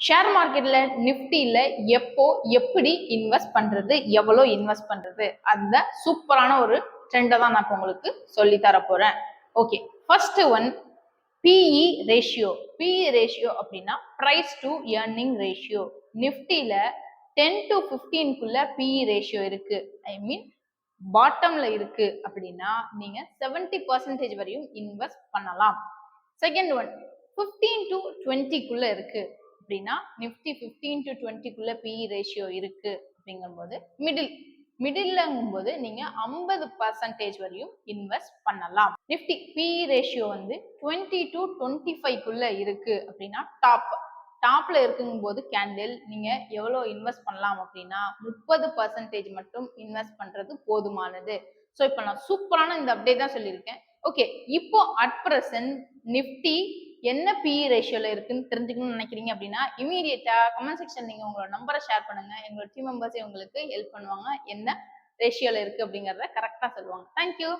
Share மார்க்கெட்ல நிஃப்டில எப்போ எப்படி இன்வெஸ்ட் பண்றது, எவ்வளோ இன்வெஸ்ட் பண்றது, அந்த சூப்பரான ஒரு ட்ரெண்டை தான் நான் இப்போ உங்களுக்கு சொல்லி தர போறேன். Okay, first one PE ratio. PE ratio அப்படின்னா பிரைஸ் டு ஏர்னிங் ரேஷியோ. நிஃப்டில 10 to 15க்குள்ள பிஇ ரேஷியோ இருக்கு, ஐ மீன் பாட்டம்ல இருக்கு அப்படின்னா நீங்க 70% வரையும் இன்வெஸ்ட் பண்ணலாம். செகண்ட் ஒன் 15 to 20க்குள்ள இருக்கு அப்படின்னா நிஃப்டி 15 to 20க்குள்ள பிஇ ரேஷியோ இருக்கு அப்படிங்கும்போது மிடில்ங்கும் போது நீங்க 50% வரையும் இன்வெஸ்ட் பண்ணலாம். நிஃப்டி பிஇ ரேஷியோ வந்து 20 to 25க்குள்ள இருக்கு அப்படின்னா டாப்ல இருக்குங்கும் போது கேண்டில் நீங்க எவ்வளவு இன்வெஸ்ட் பண்ணலாம் அப்படின்னா 30% மட்டும் இன்வெஸ்ட் பண்றது போதுமானது. ஸோ இப்போ நான் சூப்பரான இந்த அப்டேட் தான் சொல்லியிருக்கேன். ஓகே, இப்போ அட் பிரசன்ட் நிஃப்டி என்ன பிஇ ரேஷியோல இருக்குன்னு தெரிஞ்சுக்கணும்னு நினைக்கிறீங்க அப்படின்னா இமீடியட்டா கமெண்ட் செக்ஷன் நீங்க உங்களோட நம்பரை ஷேர் பண்ணுங்க. எங்களோட டீம் மெம்பர்ஸே உங்களுக்கு ஹெல்ப் பண்ணுவாங்க, என்ன ரேஷியோல இருக்கு அப்படிங்கறத கரெக்டா சொல்லுவாங்க. தேங்க்யூ.